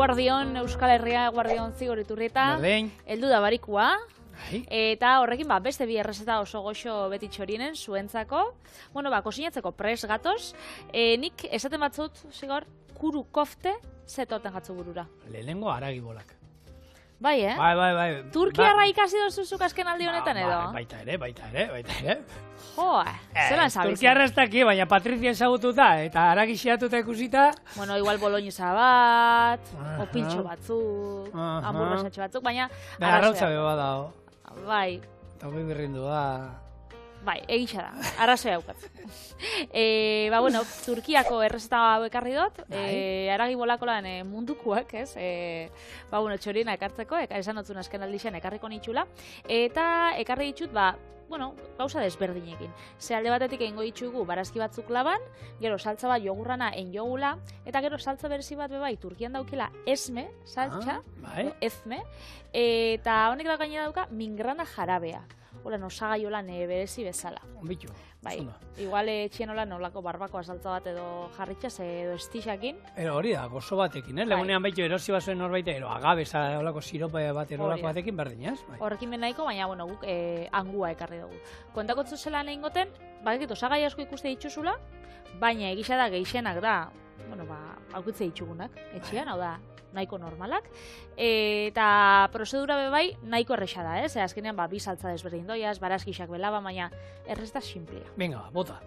Eguardion, Euskal Herria, Eguardion Zigor Iturrieta. Berdin. Heldu da barikua. Bai. Eta horrekin beste bi errezeta oso goxo beti txorinen zuentzako. Bueno, kosinatzeko pres gatoz. Nik esaten batzut, Zigor, kuru kofte zetorten jatzu burura. Lehenengo haragi bolak. Bai, Bai. Turkiarra ikasi dozuzuk azken aldi honetan edo? Baita ere. Jo, zelan zabizen? Turkiarra ez daki, baina Patrizia ezagututa eta haragi xeatuta ikusita. Bueno, igual boloñesa bat, opiltxo batzuk, hamburguesatxo batzuk, baina... Arrautza beba dago. Bai. Eta hori berrindua. Bai, egitxa da, arrazoia daukat. Bueno, Turkiako errezeta ekarri dut, haragi bolakolan mundukoak, ez? Bueno, txorina ekartzeko, esan otzun azken aldixen ekarriko nitxula, eta ekarri ditut, bueno, gauza desberdinekin. Ze alde batetik egingo ditugu barazki batzuk laban, gero saltza bat jogurrana jogula, eta gero saltza berezi bat bebai, Turkian daukela esme, saltza, ezme, eta honek da gaina dauka mingrana jarabea. Horan, osagai holan berezi bezala. Onbitu. Bai, igual etxien holan olako barbakoa saltza bat edo jarritxaz edo estixakin. Hori da, gozo batekin, Legunean baitu erosi bazuen norbait, agabeza olako siropa bat erolako batekin berdin, ez? Horrekin ben nahiko, baina, bueno, guk angua ekarri dugu. Kontakotzu zela nahi goten, bakit osagai asko ikuste dituzula, baina egisa da geixenak da, bueno, aukitze ditugunak, etxean, hau da, nahiko normalak, eta prozedura bebai nahiko erresa da, ez? Azkenean, bi saltza desberdin doiaz, barazkixak belaba, baina errez da simplea. Venga, bota.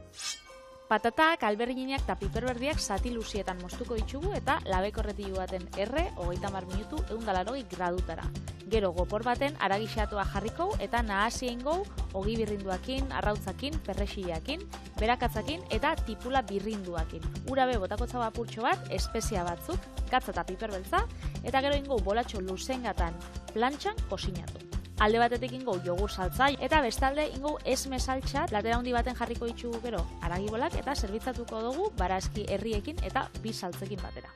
Patatak, alberginak eta piperberdiak zati luzietan moztuko ditugu eta labeko erretilu baten 30 minutu 180 gradutara. Gero gopor baten haragixatua jarriko eta nahasi egingo ogi birrinduakin, arrautzakin, perrexiakin, berakatzakin eta tipula birrinduakin. Urabe botakotza bapurtxo bat, espezia batzuk, katza eta piperbeltza, eta gero egingo bolatxo luzengatan plantxan kosinatu. Alde batetik ingo jogur saltza eta bestalde ingo esme saltza latera handi baten jarriko ditugu gero haragi bolak eta zerbitzatuko dugu barazki herriekin eta bi saltzekin batera.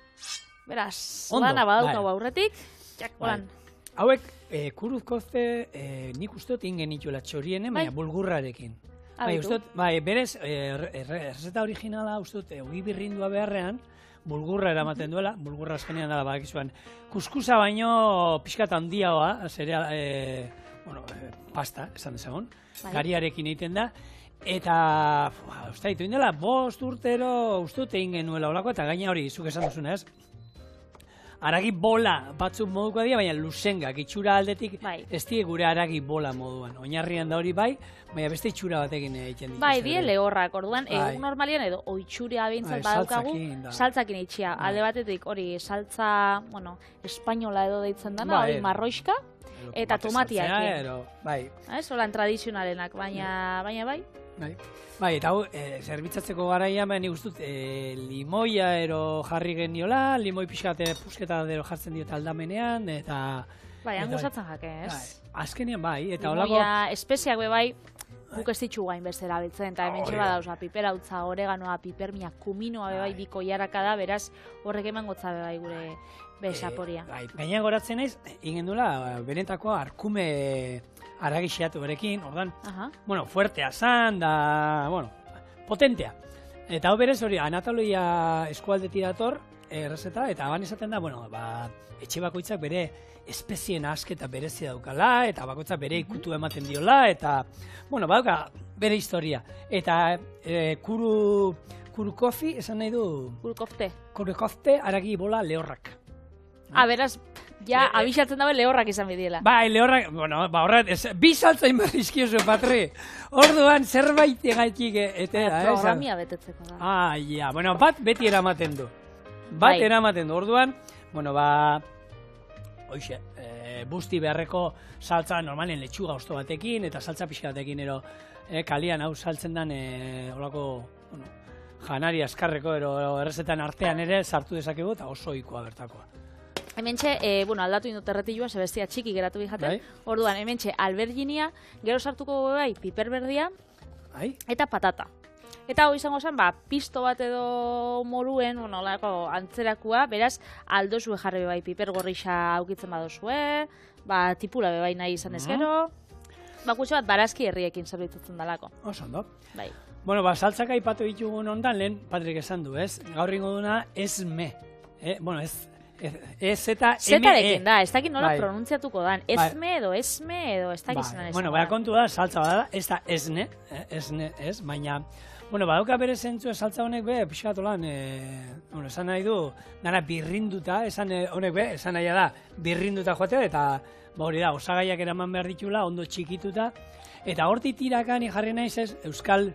Beraz, lana badaukagu aurretik, holan. Hauek kuruzkozte nik uste dut ingen nituela txoriene, baina bulgurrarekin. Berez, errezeta originala uste dut ogi birrindua beharrean, bulgurra eramaten duela, bulgurra azkenean dela badakizuan. Kuskusa baino pixkat handiagoa, pasta, esan dezagun, gariarekin egiten da, eta, uste ditu indela, 5 urtero uste dut egin genuela olako, eta gaina hori, zuk esan duzuna ez, haragi bola batzuk moduko dira, baina luzengak, itxura aldetik, ez die gure haragi bola moduan. Oinarrian da hori bai, baina beste itxura batekin egiten dituz. Bai, die lehorrak, orduan, egun normalian edo oitxuria bintzat badaukagu, saltzakin itxia. Alde batetik hori saltza, espainola edo deitzen dana, hori marroixka, eta tomatiak. Bai. Holan tradizionalenak, baina bai. Bai, eta hau, zerbitzatzeko garaian, nik uste dut, limoia ero jarri geniola, limoi pixkate pusketa dero jartzen diot aldamenean, eta... Bai, hanguzatzen jake, ez? Azkenean bai, eta limoia, espeziak bai, guk ez ditxu gain beste erabiltzen, eta hemen txeba dauza, piperautza, oreganoa, pipermia, kuminoa bai, biko jaraka da, beraz, horrek eman gotza bai gure besaporia. Gainean goratzen naiz, ingen duela, benetako arkume haragi xeatu berekin, ordan, fuertea zan, da, potentea. Eta hau berez hori, Anatolia eskualdetik dator, errezeta, eta aban esaten da, etxe bakoitzak bere espezien asketa berezia daukala, eta bakoitzak bere ikutu ematen diola, eta, badauka bere historia. Eta kurukofi, esan nahi du? Kurukofte haragi bola lehorrak. Beraz, ja, abixatzen dabe lehorrak izan bidiela. Bai, lehorrak, horret, bi saltzain berrizkiozu, Patri. Orduan, zerbait egaitik etera. Programia betetzeko da. Bat beti eramaten du. Orduan, hoxe, busti beharreko saltza, normalen letxuga osto batekin, eta saltza pixka batekin, kalian hau saltzen den, holako, janari askarreko, errezetan artean ere, sartu dezakegu, eta oso ohikoa bertakoa. Hementxe, aldatu indut erretilua, zebestia txiki geratu bihaten. Orduan, hementxe, alberginia, gero sartuko bai piperberdia, eta patata. Eta hori izango zen, pisto bat edo moruen, antzerakua, beraz, aldo zue jarri bai piper gorrixa aukitzen badozue, tipula bai nahi izan ez gero, kutsu bat barazki herriekin zerbitzatzen dalako. Oso ondo. Bai. Saltzaka ipatu ditugun ondan, lehen Patrik esan du, ez? Gaur ingo duna esme. Ez Z-M-E. da, ez dakit nola pronuntziatuko dan. Esme edo ez dakit zenan ez. Bueno, bera kontu da, saltza bada, ez da esne, ez, baina, bueno, badauka bere zentzua saltza honek be, pixkatu lan, esan nahi du, dara birrinduta, esan honek be, esan nahi da, birrinduta joatea, eta, hori da, osagaiak eraman behar ditula, ondo txikituta, eta hortik tirakan jarri naiz ez, Euskal,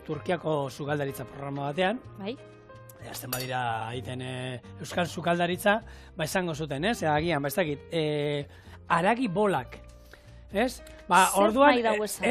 Turkiako sukaldaritza programa batean, bai? Azten badira egiten Euskal sukaldaritza, esango zuten, ez? Agian, ez dakit, haragi bolak, ez? Orduan,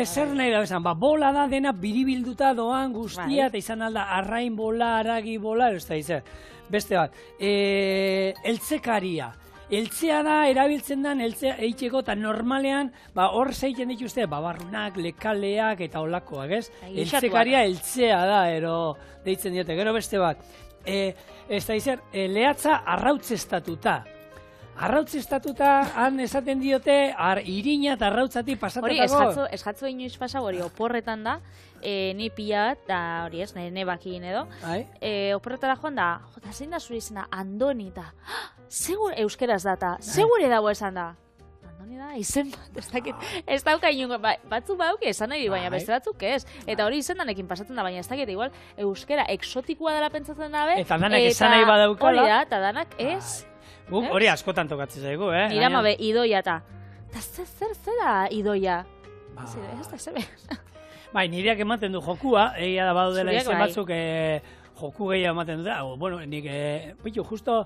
zer nahi dago esan, bola da dena biribilduta doan guztia, eta izan alda arrain bola, haragi bola, ez da izan. Beste bat, eltzekaria. Eltzea da, erabiltzen den, eltzea eitxeko, eta normalean, hor zeiten dituzte, babarrunak, lekaleak, eta olakoak, ez? Eltzekaria eltzea da, deitzen diote, gero beste bat. Ez da izan, lehatza arrautzestatuta. Arrautzestatuta, han esaten diote, irina eta arrautzatik pasatetako. Hori, eskatzu inoiz pasa, hori, oporretan da, ni pila bat, da hori ez, ne bakin edo, oporretara joan da, jota, zein da zure izena, Andoni, eta, segur euskeraz data, segure dago esan da. Andoni da, izen bat, ez dauka inungo, batzu bauk esan nahi, baina beste batzuk ez. Eta hori izen danekin pasatzen da, baina ez dakit, igual, euskera eksotikoa dela pentsatzen dabe. Eta danak esan nahi badaukala. Hori da, eta danak ez. Guk hori askotan tokatzen zaigu, Nira mabe, idoia eta. Eta zer da idoia? Ez da zebe. Bai, nireak ematen du jokua, egia da badu dela izen batzuk joku gehiago ematen du da. Bueno, nik, justo,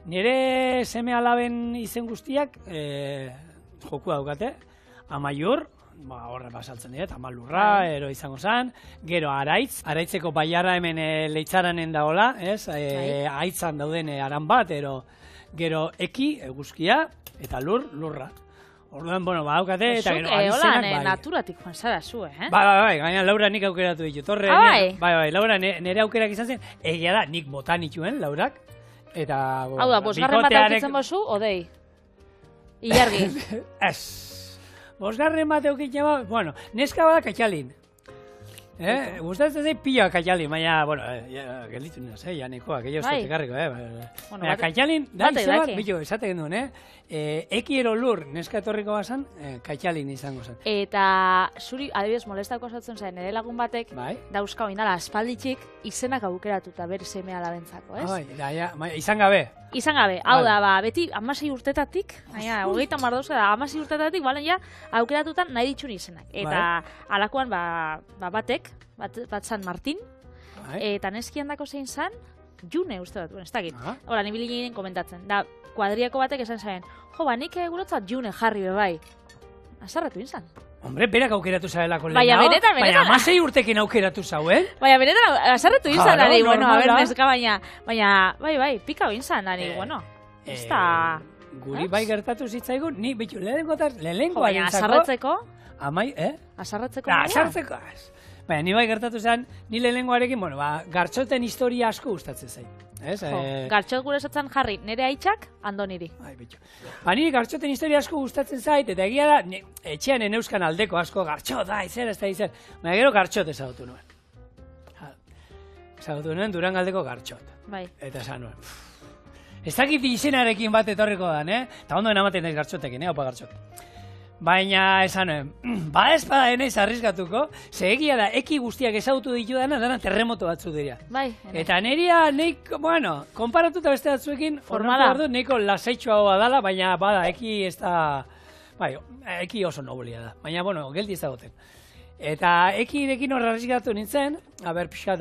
nire seme alaben izen guztiak jokua daukate. Amaiur, horre pasaltzen dira, Amalurra, ero izango zen. Gero araitzeko baiara hemen leitzaranen dagoela, aitzan dauden aran bat, gero eki, eguzkia, eta lurra. Orduan, bueno, badaukate, eta gero adizenak, bai. Naturatik joan zara zu, Bai, gaina Laura nik aukeratu ditut. Bai, Laura nire aukerak izan zen, egia da, nik botan ituen, Laurak. Eta, hau da, bosgarren bat aukitzen bozu, odei? Ilargi. Ez. Bosgarren bat aukitzen bat, bueno, neska bada katxalin. Gustatzen zait pila katxalin, baina, bueno, gelditu nioz, janekoak, egia uste tekarriko, baina katxalin, da izan bat, bitu, esate genduen, eki ero lur, neska etorriko bazan, katxalin izango zen. Eta zuri, adibidez, molestako osatzen zen, nire lagun batek, dauzka oindala, aspalditxik, izenak aukeratuta ber seme alabentzako, ez? Izan gabe. Izan gabe, hau da, beti 16 urtetatik, hogeita mardauzka da, 16 urtetatik, balen ja, aukeratutan nahi ditxun izenak. Eta alakoan, batek, bat San Martin, eta neskian dako zein zan, June uste bat, ez dakit. Hora, nibili ginen komentatzen. Da, kuadriako batek esan zain, nik gurotzat June jarri bebai. Azarratu inzan. Hombre, berak aukeratu zabelako lehen hau. Baina 16 urtekin aukeratu zauen. Baina benetan, azarratu inzan, ari, bueno, a ber, neska, baina, bai, pika inzan, ari, bueno. Ez da... Guri bai gertatu zitzaigun, ni, bitu, lehenengo baina azarratzeko? Amai, Azarratzeko? Azartzeko, baina, ni bai gertatu zen, ni lehenengoarekin, bueno, gartxoten historia asko gustatzen zain. Gartxot gure esatzen jarri, nire aitzak, Andoniri. Nire gartxoten historia asko gustatzen zait, eta egia da, etxean eneuskan aldeko asko gartxot, ez da izan. Baina gero gartxot ezagutu nuen. Ezagutu nuen Durangaldeko gartxot. Eta esan nuen. Ez dakit izenarekin bat etorriko dan, eta ondo enamaten daiz gartxotekin, opa gartxot. Baina esan nuen, ez bada enaiz arriskatuko, ze egia da, eki guztiak ezagutu ditu dana terremoto batzu dira. Eta neria, bueno, konparatuta beste batzuekin, formala du, neiko lasaitxoa hoa dala, baina bada, eki ez da, eki oso nobolia da, baina, bueno, geldi ez dagoten. Eta ekirekin horra arriskatu nintzen, pixkat,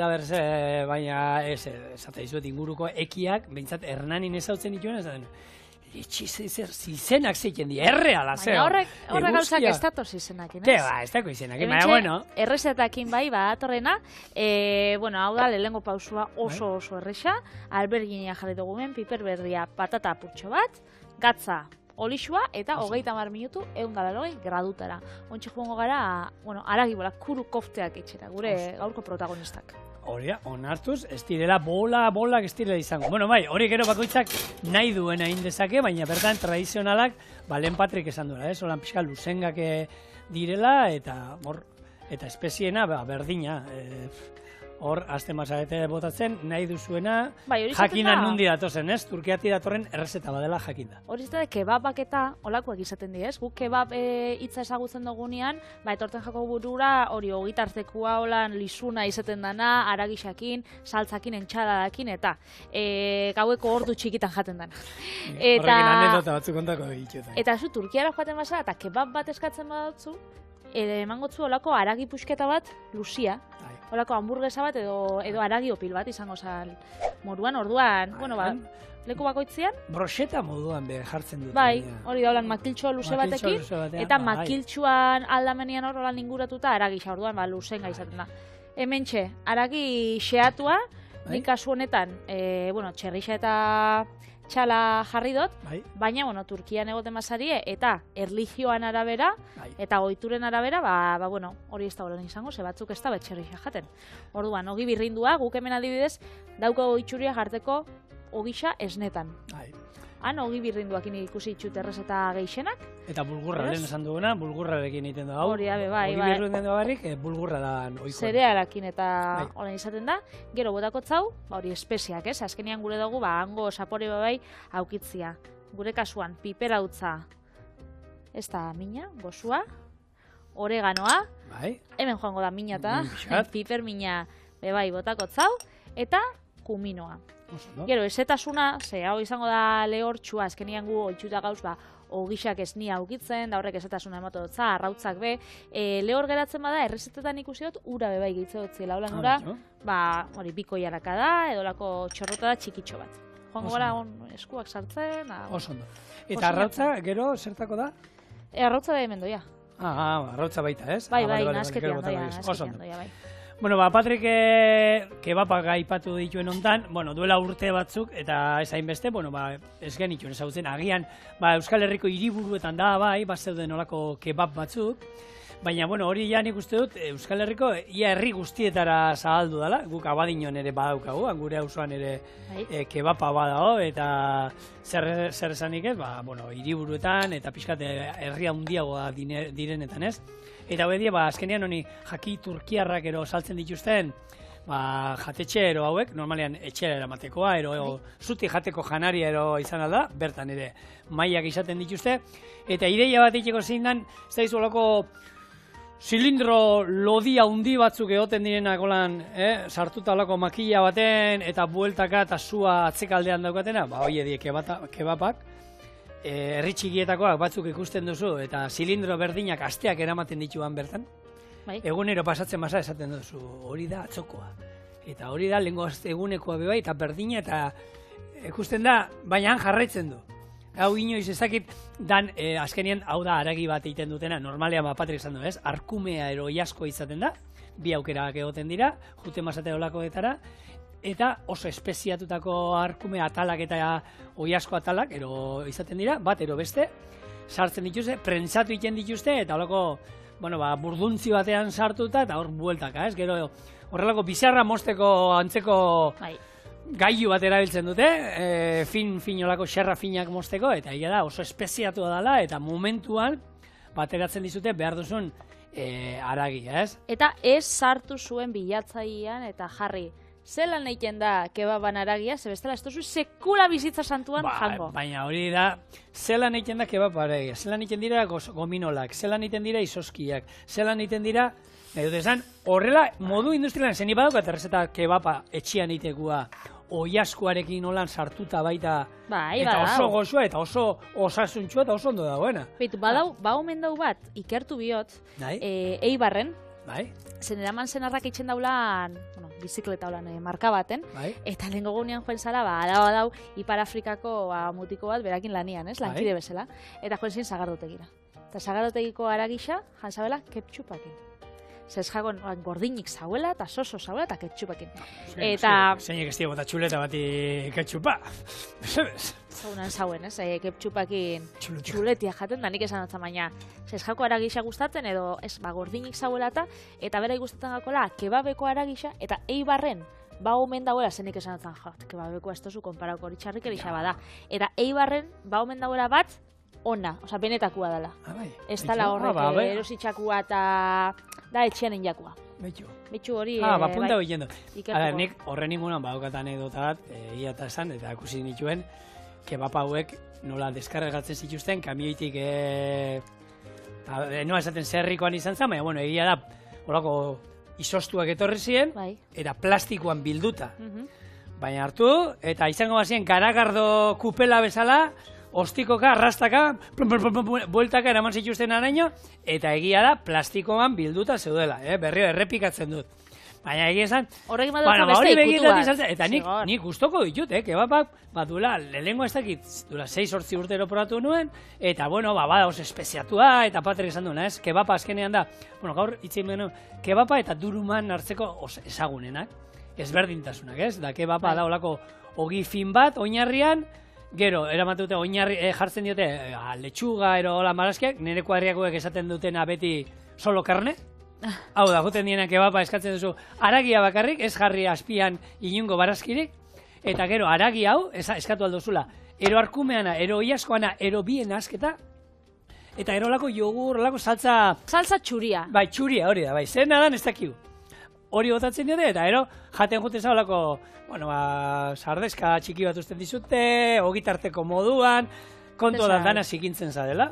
baina, esate dizuet inguruko ekiak, behintzat, Hernanin ezautzen dituen, esaten, izenak zeiten di, erreala, zeo. Horrek gauzak ez datoz izenakin, ez? Ez dako izenakin, baina, bueno. Errezetakin bai, atorrena, hau da, lehengo pausua oso erresa, alberginia jarri dugumen, piper berria patata apurtxo bat, gatza olixua, eta 30 minutu 180 gradutara. Ontxe joango gara, aragibola, kuru kofteak etxera, gure gaurko protagonistak. Hori, onartuz, ez direla bolak ez direla izango. Bueno, bai, hori gero bakoitzak nahi duen egin dezake, baina bertan tradizionalak, Lehen Patrik esan duela, holan pixka luzengak direla, eta espeziena berdina. hor azte mazarete botatzen, nahi duzuena, bai, jakina nundi datozen, ez? Turkiatik datorren errezeta badela jakinda. Hori izaten kebabak eta olakoak izaten di, ez? Guk kebab hitza ezagutzen dugunean, etorten jako burura, hori ogitartekua holan lisuna izaten dana, aragixakin, saltzakin, entxadadakin, eta gaueko ordu txikitan jaten dana. Horrekin anedota batzuk kontako ditut. Eta zu Turkiara joaten basa, eta kebab bat eskatzen badutzu, emangotzu olako aragi pusketa bat, luzia, olako hamburguesa bat edo aragi opil bat izango zen moduan, orduan, leku bakoitzean. Broxeta moduan jartzen dut. Bai, hori da, holan makiltxo luze batekin, eta makiltxuan aldamenian hor holan inguratuta aragisa, orduan, luzen gaizaten da. Hementxe, aragi xeatua, nik kasu honetan, txerrixa eta txala jarri dut, baina, Turkian egoten basarie, eta erlijioan arabera, eta ohituren arabera, hori ez da horren izango, ze batzuk ez da betxerrixa jaten. Orduan, ogi birrindua, guk hemen adibidez, dauko itxuria jarteko ogisa esnetan. Han, ogi birrinduakin ikusi itxut errezeta geixenak. Eta bulgurra, lehen esan duguna, bulgurrarekin egiten da hau. Hori, bai. Ogi birrindu barrik, bulgurra da oikoa. Zerealakin eta holan izaten da. Gero botakotz hau, hori espeziak, ez? Azkenean gure dugu, hango sapore bai aukitzia. Gure kasuan, piperautza, ez da mina, gozua, oreganoa, hemen joango da mina eta piper mina, bai, botakotz hau, eta kuminoa. Gero, ezetasuna, ze hau izango da lehortxua, azkenian gu oitxuta gauz, ogixak esnia aukitzen, da horrek ezetasuna emato dutza, arrautzak be, lehor geratzen bada, errezetetan ikusi dut, ura bebai gehitze dut zila, holan ura, hori biko jaraka da, edo lako txorrota da txikitxo bat. Joango gara eskuak sartzen. Oso ondo. Eta arrautza, gero, zertako da? Arrautza da hemen doia. Arrautza baita, ez? Bai, nasketian doia, bai. Patrik kebapak aipatu dituen hontan, duela urte batzuk, eta ez hainbeste, ez genituen ezagutzen, agian, Euskal Herriko hiriburuetan da, zeuden olako kebab batzuk, baina, hori ja nik uste dut, Euskal Herriko, ia herri guztietara zabaldu dela, guk Abadiñon ere badaukagu, gure auzoan ere kebapa badago, eta zer esanik ez, hiriburuetan, eta pixkat herria handiagoa direnetan ez, eta hori azkenean honi jaki turkiarrak ero saltzen dituzten jatetxe ero hauek, normalean etxera eramatekoa, ero zuti jateko janaria ero izan alda, bertan ere mailak izaten dituzte, eta ideia bat itxeko zein dan, ez da izolako zilindro lodi handi batzuk egoten direnak olan, sartuta olako makila baten, eta bueltaka eta zua atzekaldean daukatena, hoi edik kebapak, herri txikietakoak batzuk ikusten duzu, eta zilindro berdinak asteak eramaten dituan bertan, egunero pasatzen basa esaten duzu, hori da atzokoa. Eta hori da lehenko egunekoa bebai, eta berdina, eta ikusten da, baina han jarraitzen du. Hau inoiz ezakit, dan azkenean hau da aragi bat egiten dutena, normalean Patrik esan du, ez? Arkumea ero iasko izaten da, bi aukerak egoten dira, jute masate olakoetara, eta oso espeziatutako arkume atalak eta oiasko atalak ero izaten dira, bat ero beste, sartzen dituzte, prentsatu egiten dituzte, eta holako, burduntzi batean sartuta, eta hor bueltaka, ez? Gero horrelako bizarra mosteko antzeko gailu bat erabiltzen dute, fin olako xerra finak mosteko, eta ia da oso espeziatua dela, eta momentuan bateratzen dizute behar duzun aragi, ez? Eta ez sartu zuen bilatzailean eta jarri. Zelan egiten da kebaban aragia, ze bestela ez duzu sekula bizitza santuan jango. Baina hori da, zelan egiten da kebab aragia, zelan egiten dira gominolak, zelan egiten dira izoskiak, zelan egiten dira, horrela modu industrialan, zen ibadaukat errezeta kebaba etxian egitekua, oiaskuarekin holan sartuta baita, eta oso goxua, eta oso osasuntxua, eta oso ondo dagoena. Beitu, omen dau bat, ikertu bihot, Eibarren, zen eraman zenarrak itxen daulan, bizikleta holan marka baten, eta lehenko gunean joen zala, adau, Ipar Afrikako mutiko bat berakin lanian, ez, lankide bezala, eta joen zin zagardotegira. Eta zagardotegiko aragisa, jantzabela, ketxupakin. Zez jagon gordinik zauela, eta soso zauela, eta ketxupakin. Zeinek ez diego eta txuleta bati ketxupa. Zaunan zauen, ez, ketxupakin txuletia jaten, da nik esan dut baina. Zez jako aragisa gustatzen, edo ez, gordinik zauela eta bera gustatzen gakola, kebabeko aragisa, eta Eibarren, omen dauela, zenik esan dut kebabeko ez tozu konparako hori txarrik erisa bada. Eta Eibarren, omen dauela bat, ona, benetakoa dela. Ez dala horrek erositxakua eta da etxean injakua. Betxu hori... punta hori nik horren ingunan badaukat anekdota bat, ia eta esan, eta ikusi nituen, kebab hauek nola deskargatzen zituzten, kamioitik, noa esaten zerrikoan izan zen, baina, egia da, horako izostuak etorri ziren, eta plastikoan bilduta. Baina hartu, eta izango bazien garagardo kupela bezala, ostikoka, arrastaka, bueltaka eraman zituzten araño, eta egia da plastikoan bilduta zeudela, berrio errepikatzen dut. Baina egia esan, horrekin badauka beste ikutu bat. Eta nik gustoko ditut, kebapak, duela, lehenengo ez dakit, duela 6-8 urtero probatu nuen, eta, bueno, badauz espeziatua, eta Patrik esan duena, ez, kebapa azkenean da, gaur itzein beno, kebapa eta duruman hartzeko ezagunenak, ezberdintasunak, ez, da kebapa da olako ogi fin bat, oinarrian, gero, eramatute oinarri jartzen diote, letxuga, hola marazkiak, nire kuadriakoek esaten dutena beti solo carne, hau da, juten dienak kebapa eskatzen duzu, aragia bakarrik, ez jarri azpian inungo barazkirik, eta gero, aragi hau, eskatu aldozula, ero arkumeana, ero iaskoana, ero bien asketa, eta ero lako jogur, lako saltza... Saltza txuria. Bai, txuria, hori da, bai, zer nadan ez dakiu. Hori botatzen diote, eta ero, jaten juten zaulako, bueno, sardeska txiki bat usten dizute, ogitarteko moduan, kontu da dana zikintzen zadela,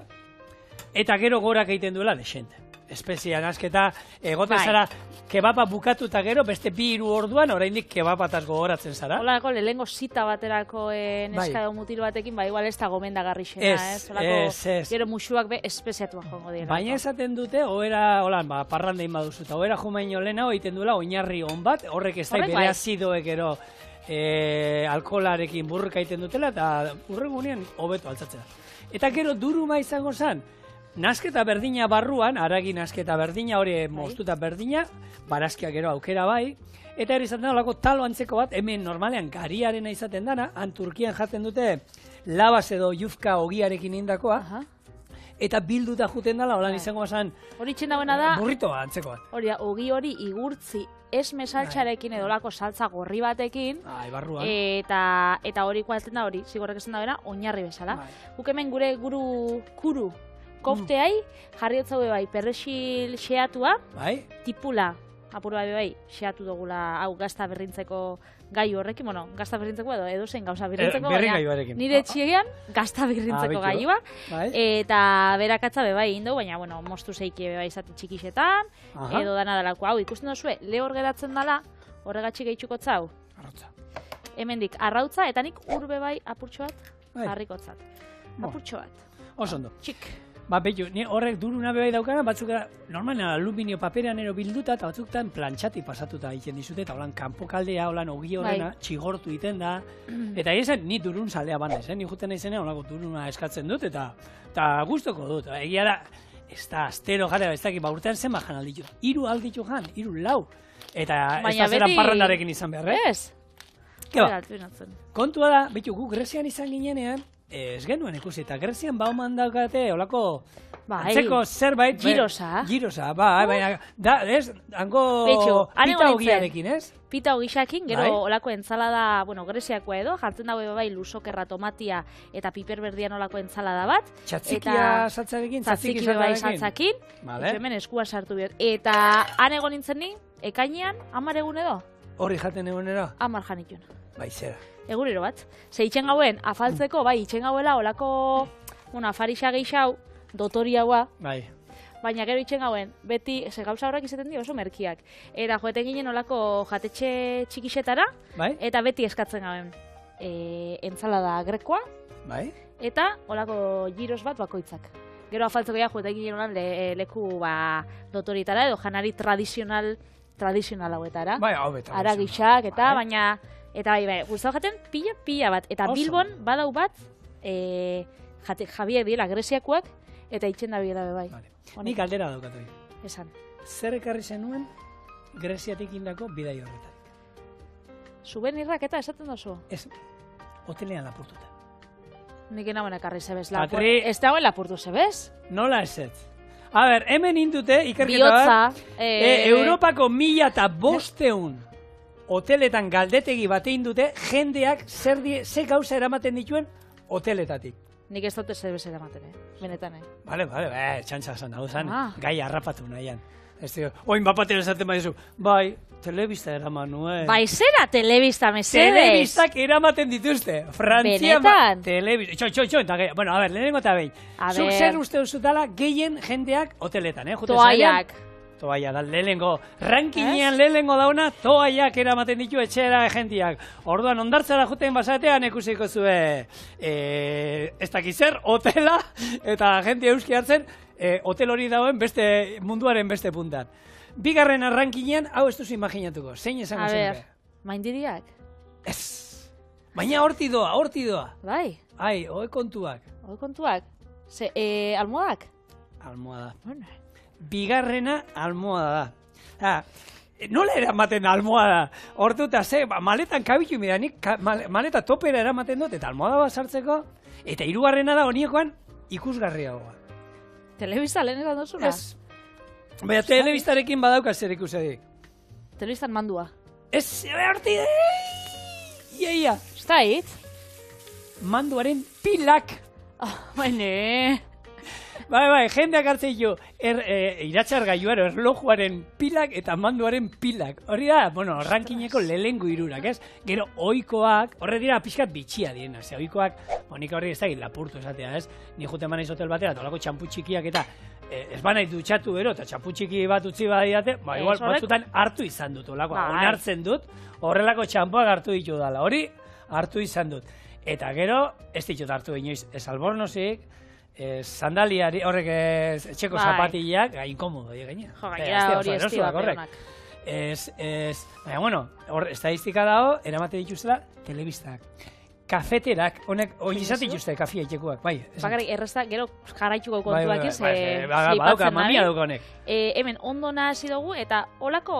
eta gero gorak egiten duela desente. Espezian asketa, egoten zara, kebapa bukatuta gero, beste 2-3 orduan, oraindik kebapataz gogoratzen zara. Holako, lehengo zita baterako neska edo mutil batekin, igual ez da gomendagarri xena, ez? Holako, gero musuak espeziatua jongo dira. Baina esaten dute, holan, parrandein baduzu, eta oera jumaino lehenago egiten duela oinarri on bat, horrek ez da bere azidoek ero alkoholarekin burruka egiten dutela, eta urrengunean hobeto altzatzea. Eta gero duruma izango zen, nasketa berdina barruan, aragi nasketa berdina, hori moztuta berdina, barazkia gero aukera bai, eta ere izaten olako talo antzeko bat, hemen normalean gariarena izaten dana, Turkian jaten dute labaz edo jufka ogiarekin indakoa, eta bilduta juten dela, holan izango bazan, hori txendagoena da, burrito antzeko bat. Ogi hori igurtzi esme saltxarekin edo lako saltza gorri batekin, eta hori kualtzen da hori, zigorrek esan da bera, oinarri bezala. Guk hemen gure kuru kofteai, jarri otzaue bai, perrexil xeatua, tipula, apur bai, xeatu dugula, hau, gazta berrintzeko gai horrekin, bueno, gazta berrintzeko edo zen gauza berrintzeko, nire etxiegean, gazta berrintzeko gaioa, eta berakatza bai indau, baina, bueno, mostu zeiki bai izate txikixetan, edo dana dalako, hau, ikusten duzue, lehor geratzen dala, horregatxik eitxuko zau, hemendik, arrautza, eta nik urbe bai apurtxo bat, harrikotzat, apurtxo bat, osondo, txik. Betu, horrek duruna bebai daukana, batzuk normalan aluminio paperean ero bilduta, eta batzuk plantxati pasatuta egiten dizute, eta holan kanpokaldea, holan ogi horrena, txigortu iten da, eta egin ni durun zalea bandez, ni juten nahi zenean, holako duruna eskatzen dut, eta gustoko dut, egia da, ez da, astero jara, ez dakit, urtean zen bajan alditu, 3 alditu jan, 3 lau, eta ez da zeran parrandarekin izan behar, Ez? Kontua da, betu, gu Grezian izan ginenean, ez genuen ikusi, eta Grezian bauman daukate, olako, antzeko zerbait, girosa, baina, ez, hango pita ogiarekin, ez? Pita ogixakin, gero olako entzalada, bueno, Greziakoa edo, jartzen dago bai lusokerra, tomatia eta piper berdian olako entzalada bat. Txatzikia saltzarekin, tzatziki bai saltzakin, hemen eskua sartu behar. Eta han egon nintzen ni, ekainean, 10 egun edo? Hori jaten egun edo? 10 janitun. Bai, zera. Egurero bat. Ze itxen gauen, afaltzeko, bai, itxen gauela, olako, afarixa geixau, dotoriaua. Bai. Baina gero itxen gauen, beti, ze gauza horrek izaten dio oso merkiak. Eta joeten ginen olako jatetxe txikixetara, eta beti eskatzen gauen entzalada grekoa, eta olako giros bat bakoitzak. Gero afaltzeko ja joeten ginen olan leku dotoritara, edo janari tradizional hauetara. Bai, hau beta. Aragixak, eta baina... Eta bai, guztau jaten pila bat. Eta Bilbon badau bat, jabiak dira Greziakoak, eta itxen da biela bai. Nik aldera daukatu. Esan. Zer ekarri zenuen Greziatik indako bidai horretarik? Subenirrak eta esaten dozu? Ez, hotelean lapurtuta. Nik enagoen ekarri zebez. Ez dagoen lapurtu zebez? Nola ez. A ber, hemen indute, ikerketa bat, Europako 1500 hoteletan galdetegi batein dute, jendeak ze gauza eramaten dituen hoteletatik. Nik ez dute zerbez eramaten, benetan, Bale, txantxa esan, hau zen, gai harrapatu nahian. Oin bapatero esaten baizu, bai, telebista eraman nuen. Bai, zera telebista, mesedez. Telebistak eramaten dituzte. Frantzian, benetan? Telebista, eta bueno, a ver, lehenengo eta behin. Zuk zer uste duzutala gehien jendeak hoteletan, Toaiak. Toaia da, lehenengo, rankinean lehenengo dauna, toaiak eramaten ditu etxera jendiak. Orduan, ondartzara juten basatean ikusiko zue, ez dakiz zer, hotela, eta jende euski hartzen, hotel hori dauen beste munduaren beste puntan. Bigarren rankinean, hau ez duzu imaginatuko, zein esango zenke? A ber, maindiriak. Ez, baina horti doa. Bai. Ai, hoi kontuak. Almohadak? Almohada. Bueno. Bigarrena almohada da. Nola eramaten almohada? Hortuta maletan kabitu mira, nik maleta topera eramaten dut, eta almohada bat sartzeko, eta hirugarrena da honiekoan ikusgarriagoa. Telebista lehen esan duzuna? Ez. Baina telebistarekin badauka zer ikusedik. Telebistan mandua. Ez, horti de! Iaia. Ez da hitz? Manduaren pilak. Baina... Bai, jendeak hartzen ditu iratxargailuaren, erlojuaren pilak eta manduaren pilak. Hori da, bueno, rankineko lehengo irurak, ez? Gero, oikoak, horre dira pixkat bitxia diena, ze oikoak, nik horri ez da lapurtu esatea, ez? Ni juten manaiz hotel batera, tolako txampu txikiak eta ez banait dutxatu bero, eta txampu txiki bat utzi badidate, igual batzutan hartu izan dut, onartzen dut, horrelako txampuak hartu ditu dala, hori hartu izan dut. Eta gero, ez ditut hartu inoiz, ez albornozik, sandaliari, horrek etxeko zapatillak, inkomodo, gaina. Jo, gaina hori estiba peonak. Baina, bueno, hor, estadistika dago, eramate dituzela, telebistak. Kafeterak, honek, hori izate dituzte, kafia itxekuak, bai. Bakarrik, errezta, gero jarraitzuko kontuak ez, badauka, mamia duko honek. Hemen, ondo nahasi dugu, eta olako,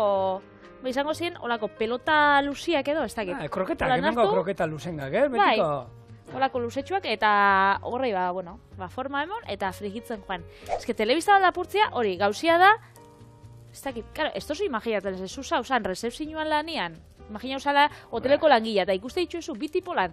izango ziren, olako pelota luziak edo, ez dakit. Kroketak, hemengo kroketa luzengak, betiko. Olako luzetxuak, eta horrei forma emon, eta frigitzen joan. Ez que telebista bat lapurtzia, hori, gauzia da, ez dakit, karo, ez tozu imaginatzen, ez zuza, usan, resepzioan lanian, imagina usala, hoteleko langila, eta ikuste ditzuzu, biti polan,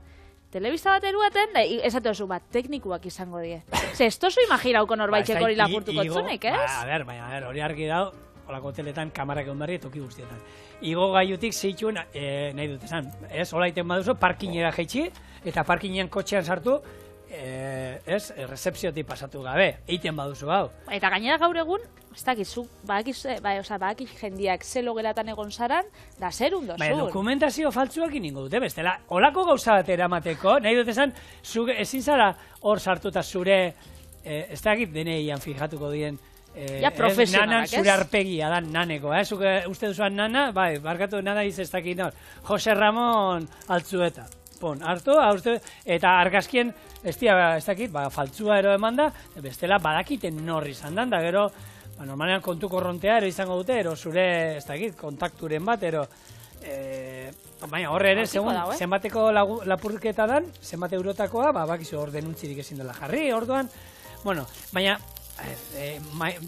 telebista bat eruaten, da, esate oso, teknikuak izango die. Ez tozu imaginauko norbaitxeko hori lapurtuko etzunik, ez? Baina, hori argi dago, olako hoteletan, kamarak egon berri, toki guztietan. Igo gaiutik zeitxuen, nahi dut esan, ez, hola iten baduzu, parkinera jaitsi, eta parkinean kotxean sartu, rezepziotik pasatu gabe, eiten baduzu hau. Eta gainera gaur egun, ez dakizu, badakik jendiak zelo geratan egon zaran, da zer undozun. Baina dokumentazio faltzuak iningo dute, bestela, olako gauza bat eramateko, nahi dut esan, ezin zara hor sartuta zure, ez dakit deneian fijatuko dien, nanan zure arpegia da naneko, uste duzuan nana, bai, barkatu nana ez dakit nor, Jose Ramon Altzueta. Hartu, eta argazkien, ez dakit, faltzua ero eman da, bestela badakiten norri izan da, gero, normalean kontu korrontea ero izango dute, ero zure, ez dakit, kontakturen bat, ero, baina horre ere, zenbateko lapurketa dan, zenbate eurotakoa, bakizu hor denuntzirik ezin dela jarri, orduan, bueno, baina,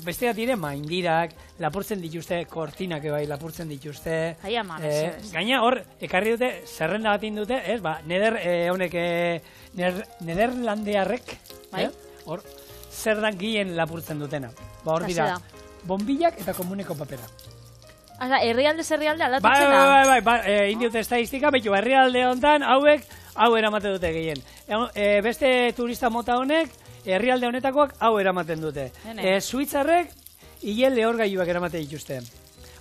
bestea dire maindirak, lapurtzen dituzte, kortinak bai lapurtzen dituzte. Gaina hor, ekarri dute, zerrenda bat indute, Nederlandearrek, hor, zer dan gien lapurtzen dutena. Hor dira, bombilak eta komuneko papera. Herrialde aldatutzen da? Bai, indiute estadistika, betu, herrialde honetan, hau eramate dute gehien. Beste turista mota honek, herrialde honetakoak hau eramaten dute. Suitzarrek, hile lehorgailuak eramaten dituzte.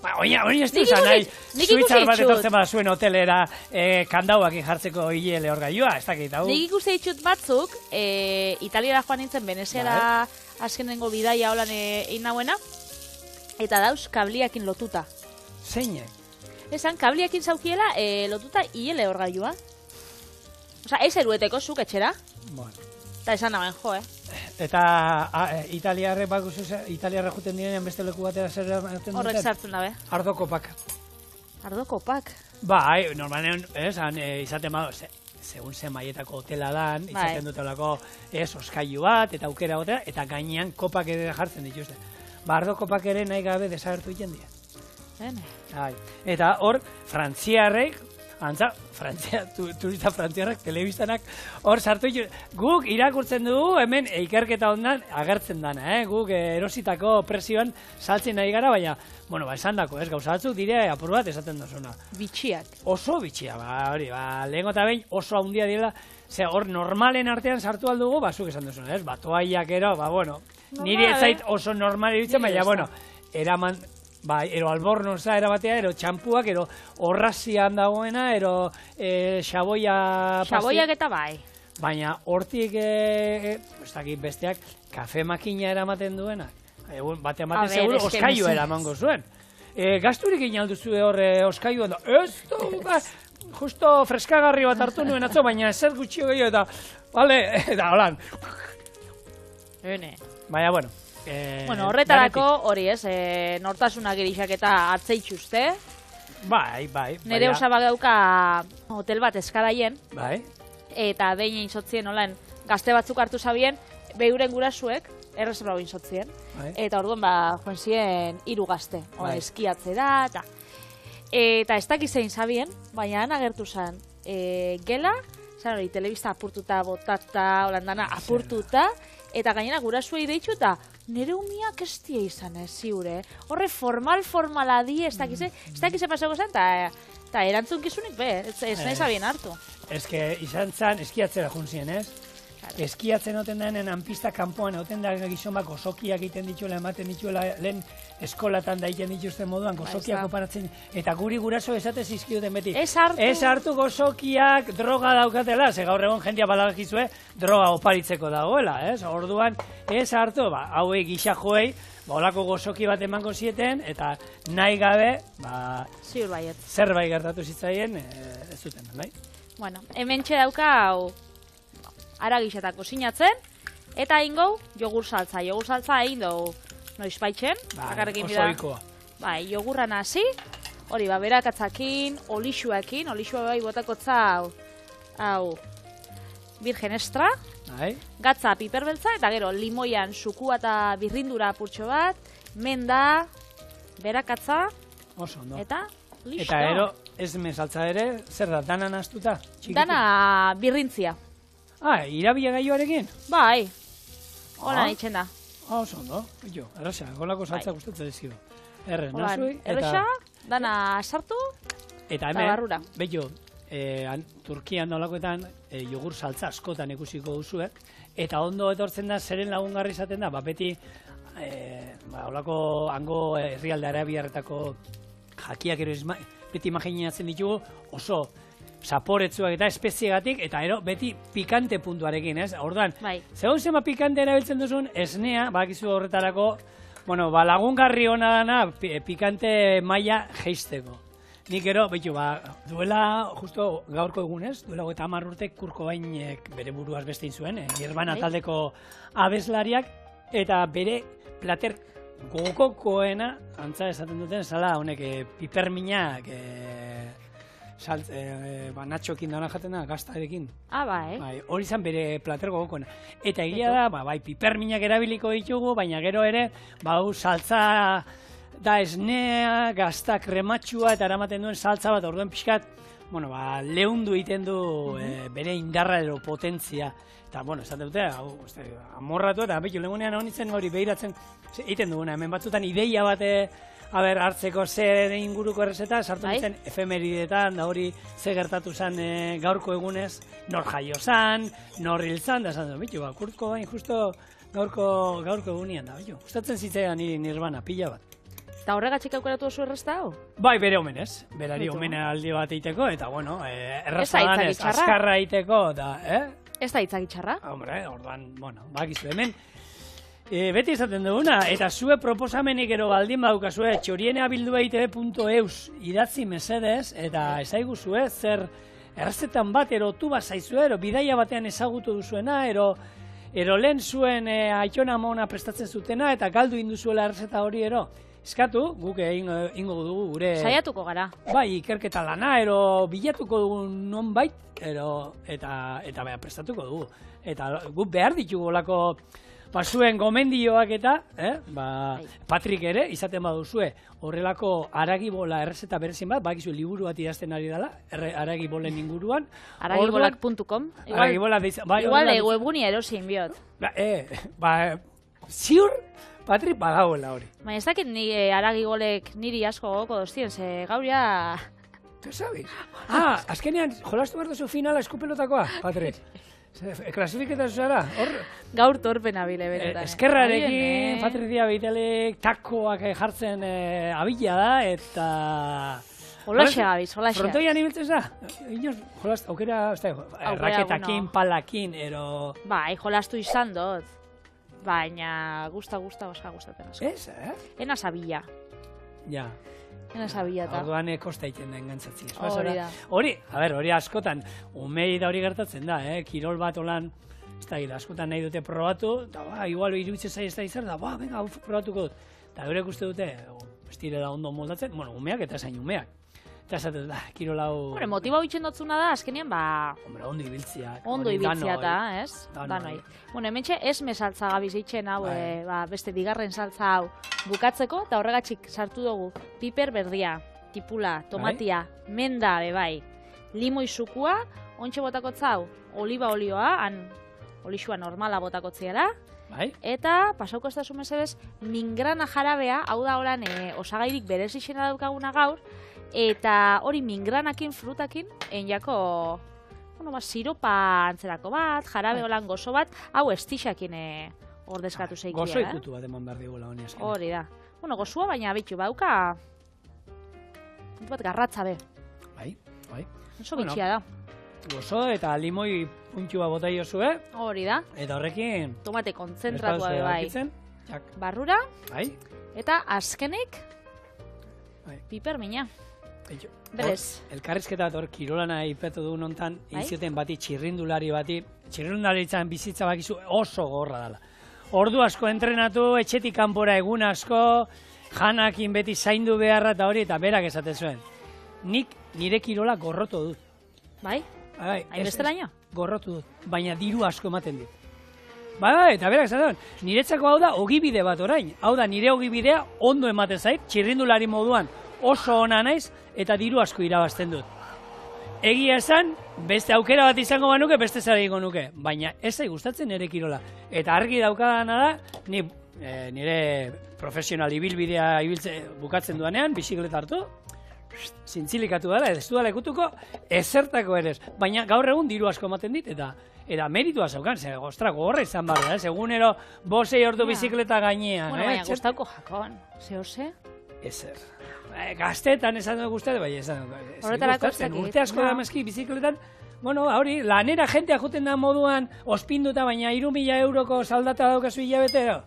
Hori ez duzan nahi, Suitzar bat etortzen bada zuen hotelera kandauak jartzeko hile lehorgailua, ez dakit hau. Nik ikuste ditut batzuk, Italiara joan nintzen, Veneziara azkenengo bidaia holan egin nauena, eta dauz kabliakin lotuta. Zeinek? Esan, kabliakin zaukiela lotuta hile lehorgailua. Osa, ez erueteko zuk etxera. Bueno. Eta esan nagoen, jo, Eta italiarre juten direnean beste leku batera zer eramaten duten? Horrek sartzen dabe. Ardokopak. Ardokopak? Bai, normalen, izaten badu, segun zen maietako hotela dan, izaten dutelako oskailu bat, eta aukera gotera, eta gainean kopak ere jartzen dituzte. Ardokopak ere nahi gabe desagertu egiten dira. Eta hor, frantziarrek, Antza, turista frantziarrak, telebistanak, hor sartu guk irakurtzen dugu, hemen ikerketa ondan agertzen dana, guk erositako presioan saltzen nahi gara, baina, bueno, esan dako, gauza batzuk dire apur bat esaten dozuna. Bitxiak. Oso bitxia, hori, lehenko eta behin oso handia direla, hor normalen artean sartu aldugu, zuk esan duzuna, toaiak ero, bueno, niri ez zait oso normal iritzen, baina, bueno, eraman, ero albornoza erabatea, ero txampuak, ero horrazian dagoena, ero xaboia... Xaboiak eta bai. Baina hortik, besteak, kafe makina eramaten duena. Batean seguro, oskaio eramango zuen. Gazturik inalduzu hor oskaio, ez du, justo freskagarri bat hartu nuen atzo, baina ezer gutxio gehiago eta, bale, eta holan. Baina, bueno. Bueno, horretarako hori ez, nortasunak irixak eta atzeitxuzte. Bai. Nere osabak dauka hotel bat eskaraien. Bai. Eta behin insotzien, holan, gazte batzuk hartu zabien, behuren gurasuek, erreserba behin sotzien. Eta orduan, joan ziren 3 gazte. Eskiatzera, eta ez dakizein zabien, baina agertu zen gela, zan hori, telebista apurtuta, botata, holandana apurtuta, eta gainera gurasuei deitxu eta nire umiak ez die izan ez, ziure. Horre formala di, ez dakize pasako zen, eta erantzunkizunik be, ez nahi zabien hartu. Ez que izan zen eskiatzera juntzien, ez? Eskiatzen oten denen anpista kanpoan, oten da gizon bat gozokiak egiten dituela, ematen dituela, lehen eskolatan da egiten dituzten moduan, gozokiak oparatzen, eta guri guraso esatez izkiuten beti. Ez hartu gozokiak droga daukatela, ze gaur egon jendia balagakizue, droga oparitzeko dagoela, ez? Orduan, ez hartu, hauei gisa joei, olako gozoki bat emango zieten, eta nahi gabe, zerbait gertatu zitzaien, ez zuten, bai? Bueno, hemen txedauka, hau, aragixetako sinatzen, eta ingau jogur saltza. Jogur saltza egin dugu noizpaitzen. Oso ikoa. Bai, jogurran hasi, hori, berakatzakin, olixuakin, olixua bai botakotza, hau, virgen extra, gatza piperbeltza, eta gero limoian sukua eta birrindura apurtxo bat, menda, berakatza, eta listo. Eta gero, ez mesaltza ere, zer da, dana naztuta? Dana birrintzia. Irabia gaioarekin? Bai, hola nitzen da. Oso ondo, erraza, golako saltza gustatzen dizio. Nazui, eta... Erraza, dana sartu, eta hemen, bello, Turkian nolakoetan jogur saltza askotan ikusiko duzuek, eta ondo etortzen da, zeren lagungarri izaten da, beti, holako hango herrialde arabiarretako jakiak ero beti imaginatzen ditugu, oso zaporetzuak eta espeziegatik, eta beti pikante puntuarekin, ez? Orduan, zegoen zema pikante erabiltzen duzun, esnea, bakizu horretarako, lagungarri hona dana, pikante maila jeisteko. Nik ero, duela, justo gaurko egunez, duela 30 urte Kurko Bainek bere buruaz bestein zuen, Nirvana taldeko abeslariak, eta bere plater gogokoena, antza esaten duten, zala honek piperminak, natxokin dana jaten da, gaztarekin. Bai. Hori izan bere plater gogokoena. Eta egia da, piperminak erabiliko ditugu, baina gero ere, saltza da esnea, gazta krematxua, eta eramaten duen saltza bat, orduen pixkat, lehundu egiten du bere indarra edo potentzia. Eta, esaten dute, amorratu, eta behitu legunean honi zen hori behiratzen, egiten duguna, hemen batzutan ideia bate, hartzeko zer inguruko errezeta, sartu nintzen efemeridetan, da hori ze gertatu zen gaurko egunez, nor jaio zan, nor hil zan, da esan dut, Kurko Bain justo gaurko egunean da, gustatzen zitzaidan niri Nirvana, pila bat. Eta horregatxik aukeratu oso errezta hau? Bai, bere omenez, berari omena aldi bat eiteko, eta errezta danez, azkarra eiteko, da, Ez da itzakitxarra? Hombre, orduan, bakizu hemen, beti esaten duguna, eta zue proposamenik ero baldin badukazue, txorieneabildua.itv.eus idatzi mesedez, eta ezaigu zue, zer errezetan bat erotu bat zaizue, ero bidaia batean ezagutu duzuena, ero lehen zuen aitona mona prestatzen zutena, eta galdu induzuela errezeta hori ero. Eskatu, guk ingo dugu gure... Saiatuko gara. Bai, ikerketa lana, ero bilatuko dugu nonbait, eta prestatuko dugu. Eta guk behar ditugu olako zuen gomendioak eta, Patrik ere, izaten baduzue, horrelako aragibola errezeta berezin bat, bakizu liburu bat idazten ari dela, aragibolen inguruan. Aragibolak.com. Igual webgunia erosin biot. Ziur, Patrik badagoela hori. Baina ez dakit aragibolek niri asko goko doztien, ze gauria... ¿Te sabes? Azkenean, jolastu behar duzu finala eskupelotakoa, Patrik. Klasifiketan zara? Gaur torpena bile benetan. Eskerrarekin, Patrizia Bitelek takoak jartzen abila da, eta... Jolaxe gabiz, jolaxe. Frontoian ibiltzen za? Jolastu, aukera, raketakin, palakin, ero... Bai, jolastu izan dut. Baina, gustatzen asko. Ez, Ena sabila. Ja. Ena sabila eta. Orduan kosta iten da engantzatzen. Hori da. Hori askotan, umei da hori gertatzen da, kirol bat olan, ez da, askotan nahi dute probatu, eta igual iruditzen zai ez da izan, da, venga, probatuko dut. Eta gure ikuste dute, ez direla ondo moldatzen, bueno, umeak eta zain umeak. Eta esaten da, kirol hau... Motiba bitxen dotzuna da, azkenean, ondo ibiltzia. Ondo ibiltzia eta, ez? Danoi. Hementxe ez mesaltza gabiz eitzen hau, beste bigarren saltza hau bukatzeko, eta horregatxik sartu dugu piper berdia, tipula, tomatia, menda, bebai, limoi sukua, ontxe botakotza hau, oliba olioa, olixua normala botakotziara, eta pasauko ez da sumezebez, mingrana jarabea, hau da horan osagairik berezixena daukaguna gaur, eta hori mingranakin, frutakin, enjako, siropa antzerako bat, jarabe holan gozo bat, hau estixakin ordezkatu zeikia. Gozo ikutu bat eman behar digula honi azken. Hori da. Gozua baina bitxu, bauka, bat garratza be. Bai. Oso bitxia da. Gozo eta limoi puntxua bota iozue. Hori da. Eta horrekin... Tomate kontzentratua be bai. Barrura. Bai. Eta azkenik, piper mina. Berez. Elkarrizketa bat hor, kirolana ipetu du nontan, izioten bati, txirrindulari izan bizitza bakizu oso gorra dela. Ordu asko entrenatu, etxetik kanpora egun asko, janakin beti zaindu beharra eta hori, eta berak esaten zuen. Nik nire kirola gorrotu dut. Bai? Hain bestelaino? Gorrotu dut, baina diru asko ematen dit. Eta berak esaten, niretzako hau da ogibide bat orain. Hau da, nire ogibidea ondo ematen zait, txirrindulari moduan oso ona naiz, eta diru asko irabazten dut. Egia esan, beste aukera bat izango banuke, beste zara egingo nuke. Baina ez zai gustatzen nire kirola. Eta argi daukadana da, nire profesional ibilbidea bukatzen duanean, bizikleta hartu, zintzilikatu dela, ez duela ikutuko, ezertako ere. Baina gaur egun diru asko ematen dit, eta meritua zaukan, gogorra izan barra, egunero 5 ordu bizikleta gainean. Baina gustauko jakon, zehose? Ezer. Gaztetan esan dut guztetan, bai esan dut. Horretarako ez dakit. Urte asko da mezki bizikletan, hori, lanera jentea juten da moduan ospinduta, baina 3.000 euroko saldata daukazu hilabetero.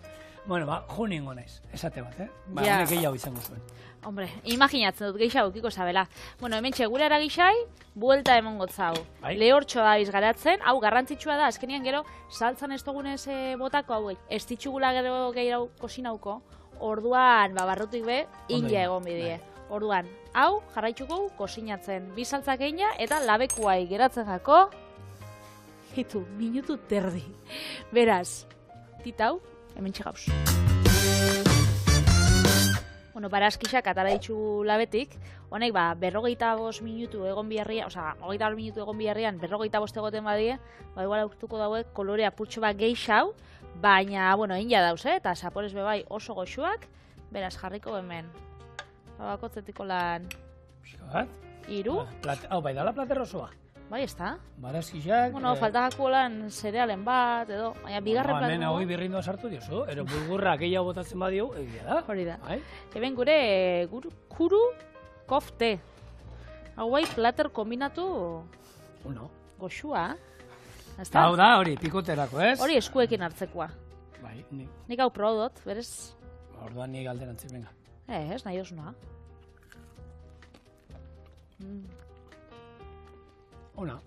Jo ningo naiz, esate bat, honek gehiago izango zuen. Hombre, imaginatzen dut gehiago ukiko zabela. Hementxe gure aragixai, buelta emongot zau. Lehortxo da bizgaratzen, hau garrantzitsua da, azkenian gero, saltzan ez dugunez botako hauek, ez ditxugula gero gehiago kosinauko, orduan, barrutik be, india egon bidie. Orduan, hau jarraitzuko kosinatzen, bi saltzak egina eta labekuai geratzen jako, minutu terdi. Beraz, titau, hemen txegauz. Barazkixak atara ditxu labetik, honek 45 minutu egon biharrian, 25 minutu egon biharrian, 45 egoten badie, igual aurtuko dauek kolore apurtxo bat geixau, baina, egin dauz, eta zaporez bebai oso goxuak, beraz jarriko hemen. Bakotzetiko lan... Iru? Hau, bai dala plater osoa. Bai, ez da? Barazkixak... Faltako lan zerealen bat, edo, baina bigarren plater... Hemen hau birrindoa sartu diozu, ero bulgurra gehiago botatzen badio, egia da. Hori da. Hemen gure kuru kofte. Hau bai plater kombinatu... Goxua. Hau da, hori, pikoterako, ez? Hori eskuekin hartzekoa. Bai, nik. Nik hau probot, berez? Orduan nik alderantzik, venga. Ez, nahi osuna. Ona.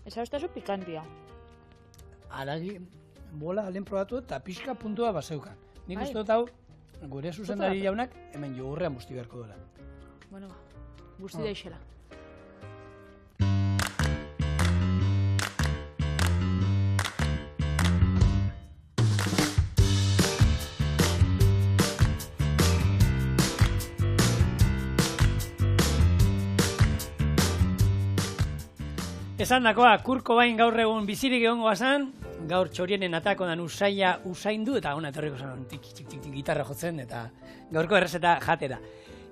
Eza beste zu pikantia. Aragi, bola alen probatu eta pixka puntua baseukan. Nik uste dut hau, gure zuzendari jaunak, hemen jogurrean busti beharko duela. Busti deixela. Esan dakoa, Kurko bain gaur egun bizirik egongo bazan, gaur txorienen atako dan usaindu, eta hona etorriko zan gitarra jotzen, eta gaurko errezeta jatera.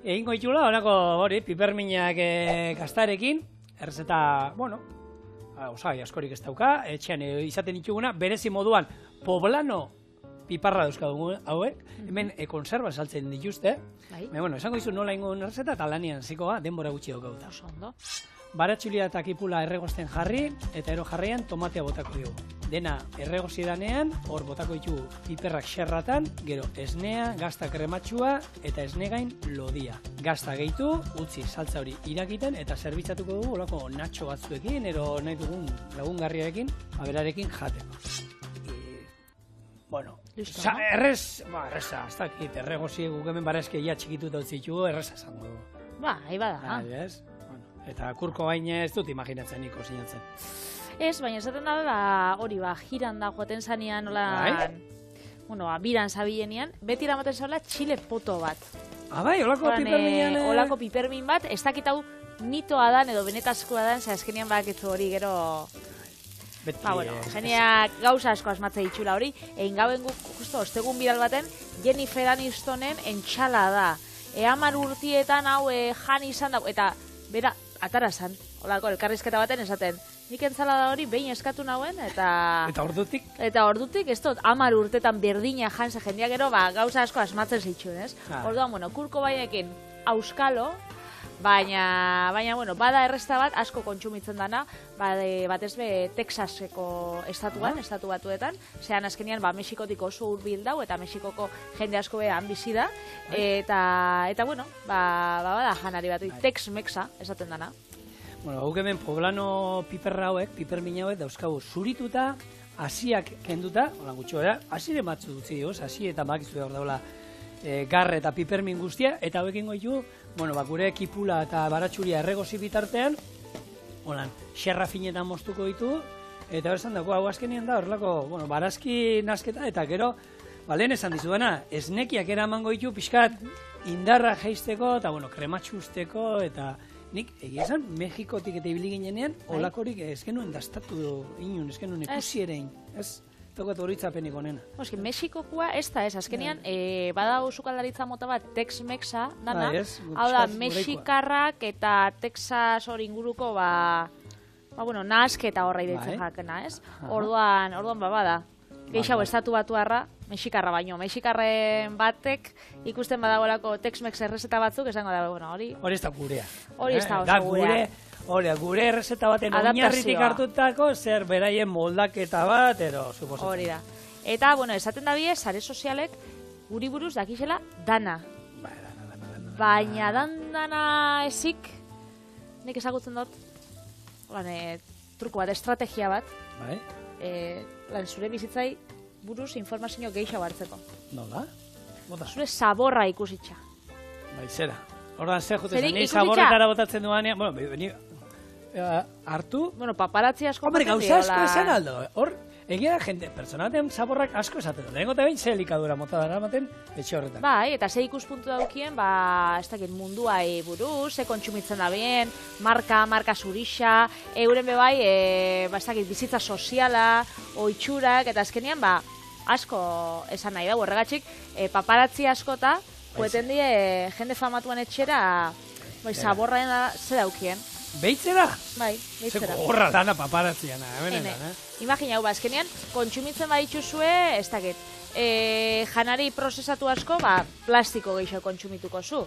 Egingo itxula, honako piperminak gaztarekin, errezeta, bueno, osai askorik ez dauka, etxean izaten dituguna, berezi moduan poblano piparra dauzkadugu hauek, hemen konserva saltzen dituzte. Bueno, esango dizu nola ingo errezeta, eta lanian zikoa denbora gutxi daukauta. Baratxulia eta kipula erregosten jarri, eta ero jarraian tomatea botako dugu. Dena erregozi danean, hor botako ditugu piperrak xerratan, gero esnea, gazta krematxua eta esnegain lodia. Gazta gehitu, utzi saltza hori irakiten, eta zerbitzatuko dugu olako natxo batzuekin, ero nahi dugun lagungarriarekin, aberarekin jateko. Bueno, erreza, ez dakit, erregozi gukemen barazke ia txikituta utzitugu, erreza esango dugu. Ba, ahi bada. Eta Kurko bain ez dut imaginatzen niko sinatzen. Ez, baina esaten da hori jiran da joaten zanean, biran zabilenean, beti eramaten zaula txile poto bat. Bai, olako piperminan. Olako pipermin bat, ez dakit hau mitoa dan edo benetazkoa dan, ze azkenean badakitzu hori gero... Geniak gauza asko asmatze ditxula hori, egin gauen guk, justo, ostegun bidal baten, Jennifer Anistonen entxala da. 10 urtietan hau jan izan dago, eta bera, atara zan, olako, elkarrizketa baten esaten, nik entzalada hori behin eskatu nauen, eta... Eta ordutik? Eta ordutik, ez dut, 10 urtetan berdina janse jendeak gero, gauza asko asmatzen zituen, ez? Orduan, Kurko bainekin auskalo, baina, bada errezta bat asko kontsumitzen dana, batez be Texaseko estatu batuetan, zean azkenean Mexikotik oso hurbil dau, eta Mexikoko jende asko behan bizi da, eta bada janari bat, Tex-Mexa esaten dana. Hauk hemen poblano piperra hauek, pipermin hauek, dauzkagu zurituta, hasiak kenduta, gutxo gara, hasiren batzu dutzi dioz, hasi eta bakizu hor daula garre eta pipermin guztia, eta hauekin goitu, gure kipula eta baratxuria erregozi bitartean, xerra finetan moztuko ditu, eta hor esan dago, hau azkenean da, horrelako, barazki nasketa, eta gero, lehen esan dizuena, esnekiak eramango ditu, pixkat, indarra jeisteko, eta krematxusteko, eta nik, egia esan, Mexikotik eta ibili ginenean, olakorik ez genuen dastatu inun, ez genuen ikusi erein, ez? Tokat horitzapenik onena. Mexikokoa ez da ez, azkenean, bada usukaldaritza mota bat Tex-Mexa dana, hau da, mexikarrak eta Texas hori inguruko, nasketa horra ideitzen jakena, ez? Orduan, bada, geixau estatu batuarra, mexikarra baino, mexikarren batek ikusten badagolako Tex-Mex errezeta batzuk, esango da, hori... Hori ez da gurea. Hori ez da oso gurea. Gure errezeta baten oinarritik hartutako, zer beraien moldaketa bat, suposatzen. Hori da. Eta, esaten da bie, sare sozialek guri buruz dakizela dana. Baina dana ezik, nik ezagutzen dut, truko bat, estrategia bat, zure bizitzai buruz informazio gehiago hartzeko. Nola? Zure saborra ikusitza. Zera. Horran zer jute zen, ni saborretara botatzen duanean, hartu... Paparazzi asko... Hombre, gauza asko esan aldo. Hor, egia da, jente, personaten saborrak asko esaten. Lehenko eta behin, ze elikadura mota dara maten, etxe horretan. Bai, eta ze ikuspuntu daukien, ez dakit mundua buruz, ze kontsumitzen da bien, marka zurixa, euren bebai, ez dakit bizitza soziala, oitxurak, eta azkenean, asko esan nahi da, horregatxik, paparazzi askota, poeten die, jende famatuan etxera, saborraen ze daukien. Beitzera? Bai, beitzera. Zeko horra dana paparazziana, Imagina, azkenean, kontsumitzen badituzue, ez dakit, janari prozesatu asko, plastiko gehiago kontsumituko zu.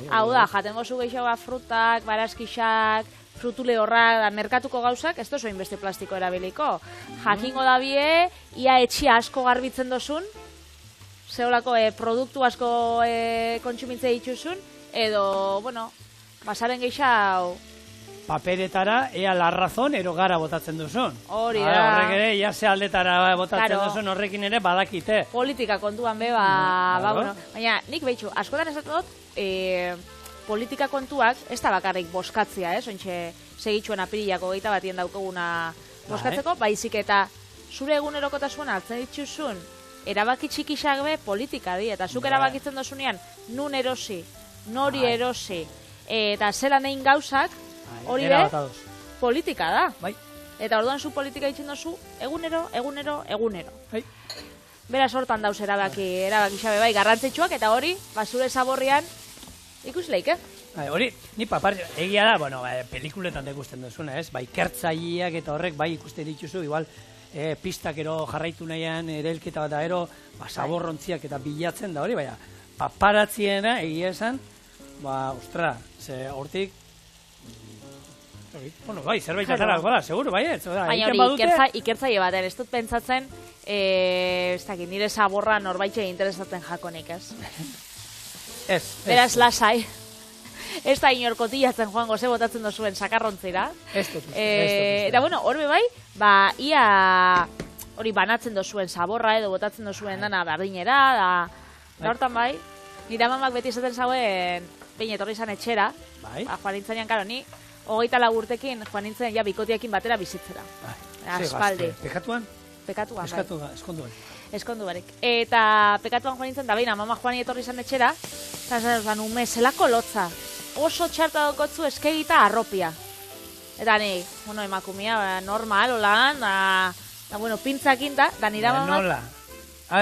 Hau da, jaten gozu gehiago frutak, barazkixak, frutule horrak, merkatuko gauzak, ez dozu inbeste plastiko erabiliko. Jakingo da bie, ia etxia asko garbitzen dozun, zeolako produktu asko kontsumitze dituzun, edo, basaren gehiago... Paperetara, ea la razón, ero gara botatzen duzun. Hori da. Horrek ere, ia ze aldetara botatzen duzun, horrekin ere badakite. Politika kontuan be, baina nik behitxu, askotan esatu dut, politika kontuak, ez da bakarrik boskatzia, ointxe segitxuen apirilako gehieta batien daukaguna boskatzeko, baizik eta zure egunerokotasuna hartzen dituzun, erabaki txikisak be politika di, eta zuk erabakitzen dozunean, nun erosi, nori erosi, eta zelan egin gauzak, hori be, politika da. Bai. Eta orduan zu politika itzen dozu, egunero. Bai. Beraz hortan dauz erabaki xabe bai, garrantzitsuak, eta hori, zure zaborrian, ikusleik, Hori, ni papar, egia da, bueno, pelikuletan degusten duzuna, ez? Bai, kertzaileak eta horrek, bai, ikusten dituzu, igual, pistak ero jarraitu nahian, erelketa bat da ero, zaborrontziak eta bilatzen da hori, baina, paparatziena, egia esan, ostra, ze hortik, bueno, bai, zerbait atara, gola, seguro, bai, ez? Baina hori, ikertzaile bat, ez dut pentsatzen, ez dakit, nire zaborra norbaitxe interesatzen jakonik, ez? Ez. Beraz, lasai. Ez da inorkotillatzen joango ze botatzen dozuen sakarrontzira. Ez dut. Eta bueno, horbe bai, ia hori banatzen dozuen zaborra edo botatzen dozuen dana berdinera, da hortan bai, nire amamak beti esaten zauen, behin etorri izan etxera, joan nintzanean, karo, ni 24 urtekin joan nintzen ja bikotiakin batera bizitzera. Aspaldi. Pekatuan? Pekatuan, bai. Eskonduan. Eskondu barik. Eta pekatuan joan nintzen, da behin, amama joan etorri izan etxera, eta zaten, ume, zelako lotza. Oso txarta dokotzu eskegita arropia. Eta ni, bueno, emakumia, normal, holan, da, bueno, pintzakin da nira mamak... Nola?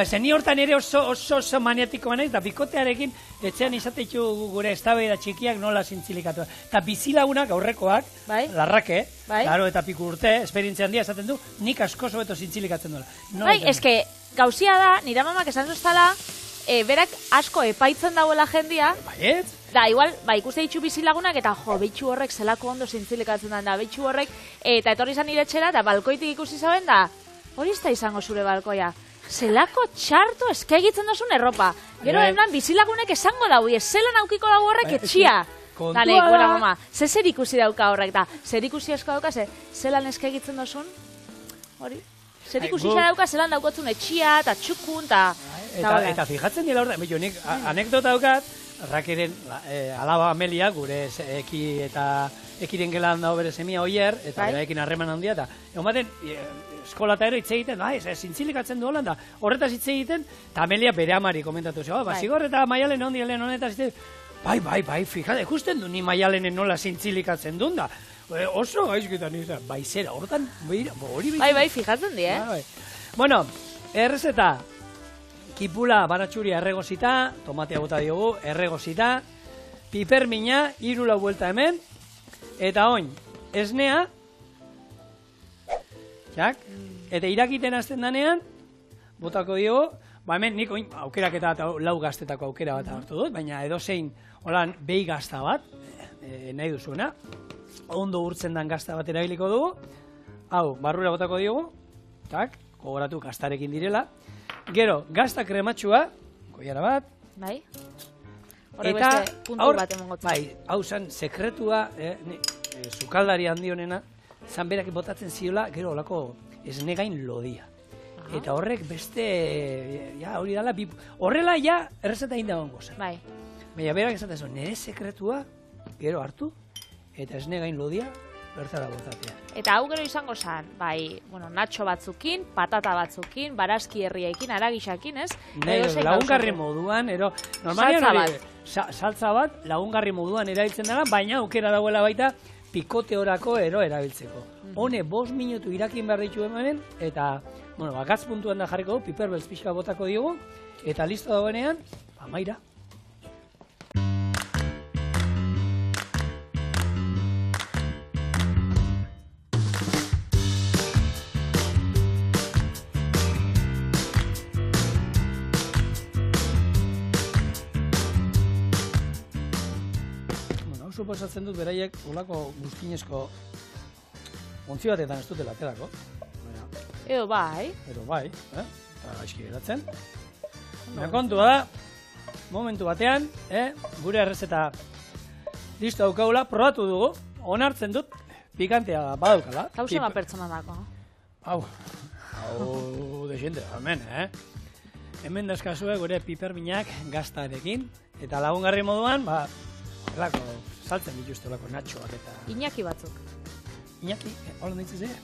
Zer, ni hortan ere oso maniatiko manaiz, da bikotearekin etxean izateitu gure eztabaida txikiak nola zintzilikatu. Eta bizilagunak aurrekoak, larrake, claro, eta piku urte, esperientzia handia esaten du, nik asko sobeto zintzilikatzen duela. Bai, eske, gauzia da, nira mamak esan zuztala, berak asko epaitzen dauela jendia. Baiet? Da, igual, ikuste ditxu bizilagunak, eta jo, behitxu horrek zelako ondo zintzilikatzen da, behitxu horrek, eta etorri izan nire etxera, da, balkoitik ikusi zauen, da, hori ez da izango zure balkoia. Zelako txarto eskegitzen dozun erropa. Gero dendan bizilagunek esango daui, zelan aukiko dago horrek etxia. Dane, buena mama, zer ikusi dauka horrek, da, zer ikusi asko dauka, zelan eskegitzen dozun, hori? Zer ikusi dauka, zelan daukotzun etxia, eta txukun, eta fijatzen dira horretan, beto, nik anekdota daukat, Rakeren alaba Amelia, gure ekiren gelan dago bere semia oier, eta beraekin harreman handia, eta egon baten, eskola eta ero hitz egiten, zintzilikatzen du holan da, horretaz hitz egiten, eta Amelia bere amari komentatu zio, zigor eta Maialen ondialen honetaz hitz egiten, bai, fijate, ikusten du ni Maialenen nola zintzilikatzen duen da, oso gaizkitan izan, zera, horretan, hori bizitzen. Bai, fijatzen di, Bueno, errezeta, kipula baratxuria erregozita, tomatea bota diogu, erregozita, pipermina, 3 buelta hemen, eta oin, esnea, eta irakiten hasten danean, botako diogu, hemen nik oin aukerak eta 4 gaztetako aukera bat hartu dut, baina edozein holan behi gazta bat, nahi duzuena, ondo urtzen dan gazta bat erabiliko dugu, hau, barrura botako diogu, gogoratu gaztarekin direla, gero, gazta krematxua, koiara bat. Bai. Horrek beste puntu bat emongotzen. Bai, hau zen, sekretua, sukaldari handi honena, zan berak botatzen ziola, gero olako esnegain lodia. Eta horrek beste, hori dala, horrela errezeta inda gongo zen. Bai. Baina berak esaten zuen, nire sekretua, gero hartu, eta esnegain lodia, bertara botatea. Eta hau gero izango zen, natxo batzukin, patata batzukin, barazki herriekin, aragixakin, ez? Lagungarri moduan, saltza bat, lagungarri moduan erabiltzen dara, baina aukera dagoela baita pikote orako erabiltzeko. Hone, 5 minutu irakin behar ditu hemen, eta, bakatz puntuan da jarriko, piper beltz pixka botako diogu, eta listo dagoenean, maira. Suposatzen dut beraiek olako guztinezko ontzi batetan ez dutela aterako. Edo bai. Eta gaizki geratzen. Kontua da, momentu batean, gure errezeta listo daukagula, probatu dugu, onartzen dut, pikantea badaukala. Hau zema pertsona dako. Hau, desente, hemen, Hemen dazkazue gure piperminak gaztarekin, eta lagungarri moduan, Lako, saltzen dituzte lako natxoak eta... Iñaki batzuk. Iñaki? Holan ditzen zire?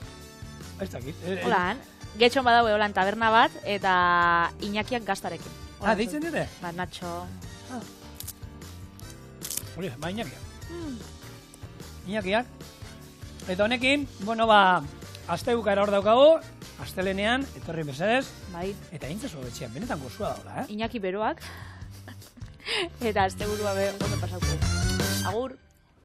Ez dakit. Holan, getxon badaue holan taberna bat, eta Iñakiak gaztarekin. Ditzen dira? Natxo. Hori, Iñakiak. Iñakiak, Eta honekin, bueno, aste bukara hor daukagu, astelenean, etorri mesedez. Bai. Eta intzazu betxean, benetan gozua daula, Iñaki beroak. Eta asteburua be ondo pasauko. Agur.